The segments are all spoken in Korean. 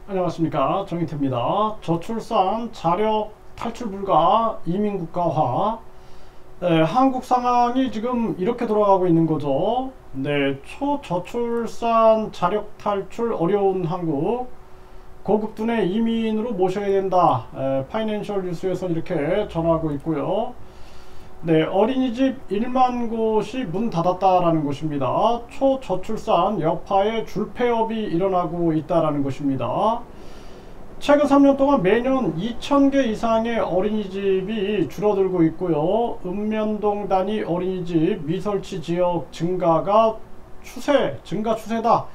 안녕하십니까, 정인태입니다. 저출산, 자력, 탈출 불가, 이민 국가화. 한국 상황이 지금 이렇게 돌아가고 있는 거죠. 네, 초저출산, 자력 탈출 어려운 한국, 고급둔의 이민으로 모셔야 된다. 파이낸셜 뉴스에서 이렇게 전하고 있고요. 네, 어린이집 1만 곳이 문 닫았다라는 것입니다. 초저출산 여파에 줄폐업이 일어나고 있다라는 것입니다. 최근 3년 동안 매년 2,000개 이상의 어린이집이 줄어들고 있고요. 읍면동 단위 어린이집 미설치 지역 증가 추세다.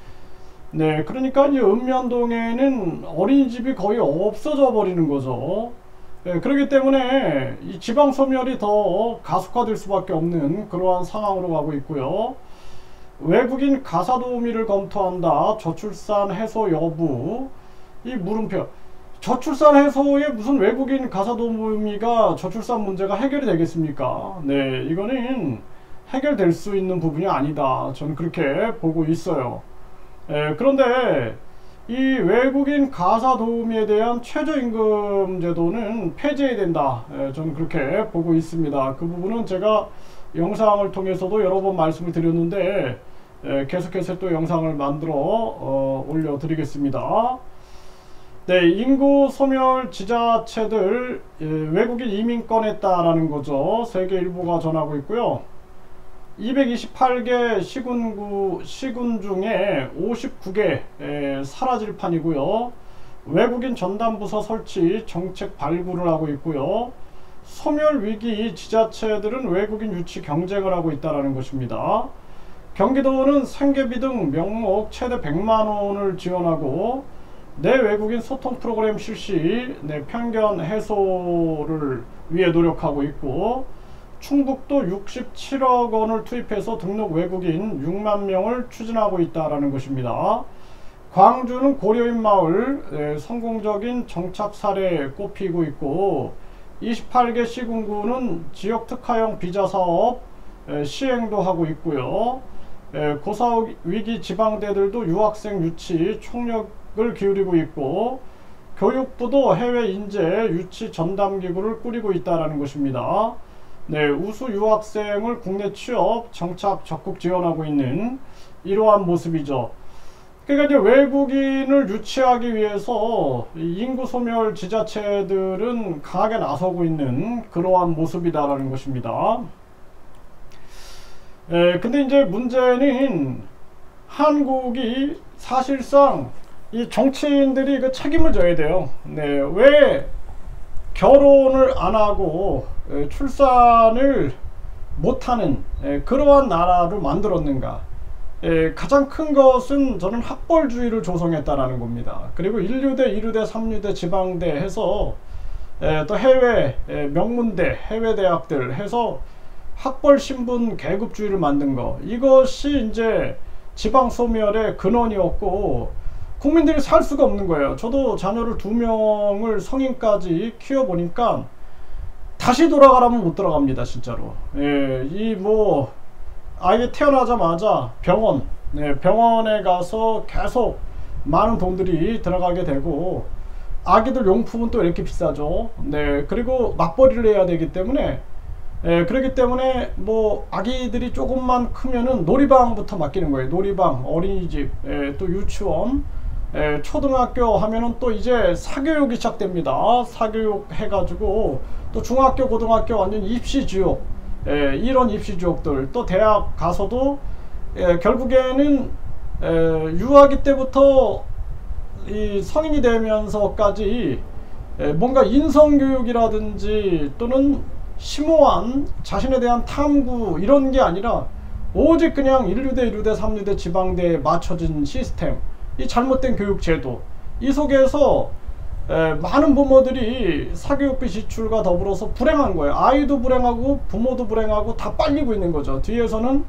네, 그러니까 이 읍면동에는 어린이집이 거의 없어져 버리는 거죠. 네, 그렇기 때문에 이 지방 소멸이 더 가속화될 수밖에 없는 그러한 상황으로 가고 있고요. 외국인 가사도우미를 검토한다. 저출산 해소 여부. 이 물음표. 저출산 해소에 무슨 외국인 가사도우미가 저출산 문제가 해결이 되겠습니까? 네, 이거는 해결될 수 있는 부분이 아니다. 저는 그렇게 보고 있어요. 그런데 이 외국인 가사도우미에 대한 최저임금 제도는 폐지해야 된다. 저는 그렇게 보고 있습니다. 그 부분은 제가 영상을 통해서도 여러 번 말씀을 드렸는데 계속해서 또 영상을 만들어 올려드리겠습니다. 네, 인구 소멸 지자체들 외국인 이민 꺼냈다라는 거죠. 세계일보가 전하고 있고요. 228개 시군 중에 59개 사라질 판이고요. 외국인 전담부서 설치 정책 발굴을 하고 있고요. 소멸위기 지자체들은 외국인 유치 경쟁을 하고 있다는 것입니다. 경기도는 생계비 등 명목 최대 100만원을 지원하고 내 외국인 소통 프로그램 실시, 편견 해소를 위해 노력하고 있고, 충북도 67억 원을 투입해서 등록 외국인 6만 명을 추진하고 있다는 것입니다. 광주는 고려인 마을 성공적인 정착 사례 꼽히고 있고, 28개 시군구는 지역 특화형 비자 사업 시행도 하고 있고요. 고사위기 지방대들도 유학생 유치 총력을 기울이고 있고, 교육부도 해외 인재 유치 전담기구를 꾸리고 있다는 것입니다. 네, 우수 유학생을 국내 취업, 정착 적극 지원하고 있는 이러한 모습이죠. 그러니까 이제 외국인을 유치하기 위해서 인구 소멸 지자체들은 강하게 나서고 있는 그러한 모습이다라는 것입니다. 근데 이제 문제는 한국이 사실상 이 정치인들이 그 책임을 져야 돼요. 네, 왜 결혼을 안 하고 출산을 못하는 그러한 나라를 만들었는가. 가장 큰 것은 저는 학벌주의를 조성했다라는 겁니다. 그리고 1류대, 2류대, 3류대, 지방대 해서 또 해외 명문대, 해외 대학들 해서 학벌 신분 계급주의를 만든 거, 이것이 이제 지방 소멸의 근원이었고 국민들이 살 수가 없는 거예요. 저도 자녀를 2명을 성인까지 키워보니까 다시 돌아가라면 못 돌아갑니다, 진짜로. 이 뭐 아이가 태어나자마자 병원에 가서 계속 많은 돈들이 들어가게 되고, 아기들 용품은 또 이렇게 비싸죠. 네, 그리고 맞벌이를 해야 되기 때문에 그렇기 때문에 뭐 아기들이 조금만 크면은 놀이방부터 맡기는 거예요. 놀이방, 어린이집, 또 유치원, 초등학교 하면은 또 이제 사교육이 시작됩니다. 사교육 해가지고 또 중학교, 고등학교 완전 입시지옥, 이런 입시지옥들, 또 대학 가서도 결국에는 유아기 때부터 이 성인이 되면서까지 뭔가 인성교육이라든지 또는 심오한 자신에 대한 탐구 이런 게 아니라 오직 그냥 1류대, 2류대, 3류대, 지방대에 맞춰진 시스템, 이 잘못된 교육제도, 이 속에서 많은 부모들이 사교육비 지출과 더불어서 불행한 거예요. 아이도 불행하고 부모도 불행하고 다 빨리고 있는 거죠. 뒤에서는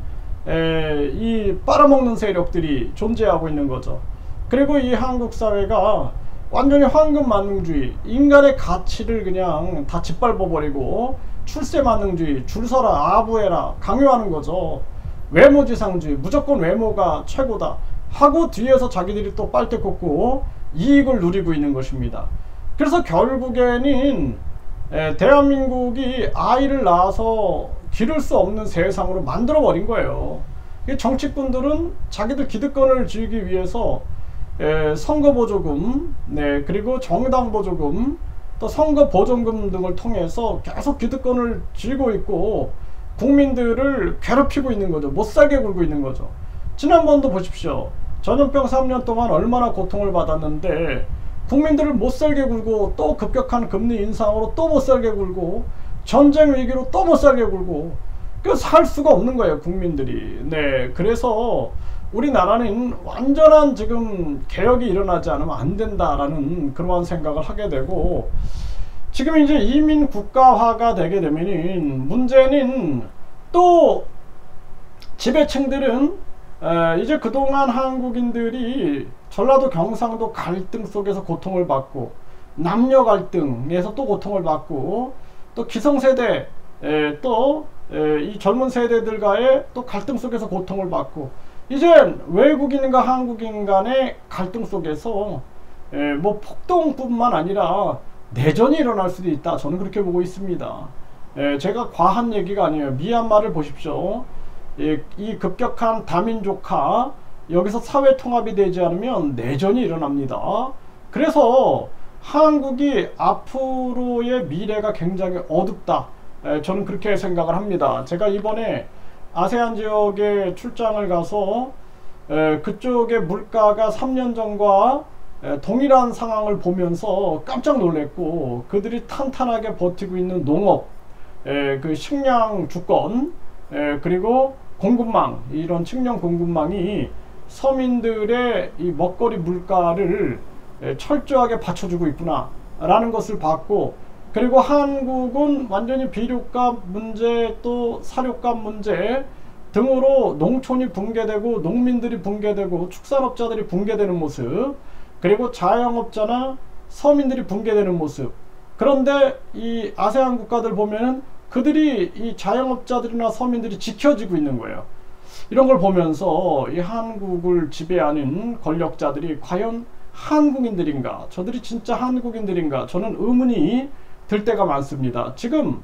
이 빨아먹는 세력들이 존재하고 있는 거죠. 그리고 이 한국 사회가 완전히 황금만능주의, 인간의 가치를 그냥 다 짓밟아버리고 출세만능주의, 줄서라, 아부해라 강요하는 거죠. 외모지상주의, 무조건 외모가 최고다 하고 뒤에서 자기들이 또 빨대 꽂고 이익을 누리고 있는 것입니다. 그래서 결국에는 대한민국이 아이를 낳아서 기를 수 없는 세상으로 만들어 버린 거예요. 정치꾼들은 자기들 기득권을 쥐기 위해서 선거보조금, 그리고 정당보조금, 또 선거보조금 등을 통해서 계속 기득권을 쥐고 있고 국민들을 괴롭히고 있는 거죠. 못살게 굴고 있는 거죠. 지난번도 보십시오. 전염병 3년 동안 얼마나 고통을 받았는데 국민들을 못살게 굴고, 또 급격한 금리 인상으로 또 못살게 굴고, 전쟁 위기로 또 못살게 굴고, 살 수가 없는 거예요, 국민들이. 그래서 우리나라는 완전한 지금 개혁이 일어나지 않으면 안 된다라는 그러한 생각을 하게 되고, 지금 이제 이민 국가화가 되게 되면은 문제는 또 지배층들은 이제 그동안 한국인들이 전라도 경상도 갈등 속에서 고통을 받고, 남녀 갈등에서 또 고통을 받고, 또 기성세대 또 이 젊은 세대들과의 또 갈등 속에서 고통을 받고, 이제 외국인과 한국인 간의 갈등 속에서 뭐 폭동뿐만 아니라 내전이 일어날 수도 있다. 저는 그렇게 보고 있습니다. 제가 과한 얘기가 아니에요. 미얀마를 보십시오. 이 급격한 다민족화, 여기서 사회 통합이 되지 않으면 내전이 일어납니다. 그래서 한국이 앞으로의 미래가 굉장히 어둡다. 저는 그렇게 생각을 합니다. 제가 이번에 아세안 지역에 출장을 가서 그쪽의 물가가 3년 전과 동일한 상황을 보면서 깜짝 놀랐고, 그들이 탄탄하게 버티고 있는 농업, 그 식량 주권, 그리고 공급망, 이런 식량 공급망이 서민들의 이 먹거리 물가를 철저하게 받쳐주고 있구나 라는 것을 봤고, 그리고 한국은 완전히 비료값 문제, 또 사료값 문제 등으로 농촌이 붕괴되고, 농민들이 붕괴되고, 축산업자들이 붕괴되는 모습, 그리고 자영업자나 서민들이 붕괴되는 모습. 그런데 이 아세안 국가들 보면은 그들이, 이 자영업자들이나 서민들이 지켜지고 있는 거예요. 이런 걸 보면서 이 한국을 지배하는 권력자들이 과연 한국인들인가? 저들이 진짜 한국인들인가? 저는 의문이 들 때가 많습니다. 지금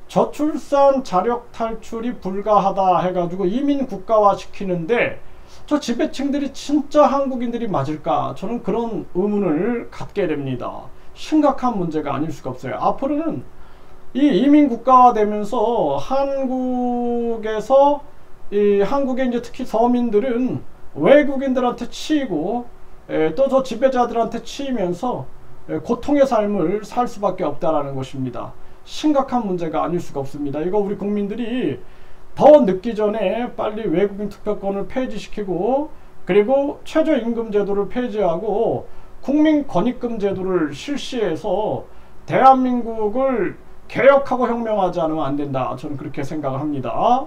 저출산 자력 탈출이 불가하다 해가지고 이민 국가화 시키는데, 저 지배층들이 진짜 한국인들이 맞을까? 저는 그런 의문을 갖게 됩니다. 심각한 문제가 아닐 수가 없어요. 앞으로는 이 이민 국가화 되면서 한국에서 한국의 이제 특히 서민들은 외국인들한테 치이고, 또 저 지배자들한테 치이면서 고통의 삶을 살 수밖에 없다라는 것입니다. 심각한 문제가 아닐 수가 없습니다. 이거 우리 국민들이 더 늦기 전에 빨리 외국인 투표권을 폐지시키고, 그리고 최저임금 제도를 폐지하고 국민 권익금 제도를 실시해서 대한민국을 개혁하고 혁명하지 않으면 안 된다. 저는 그렇게 생각을 합니다.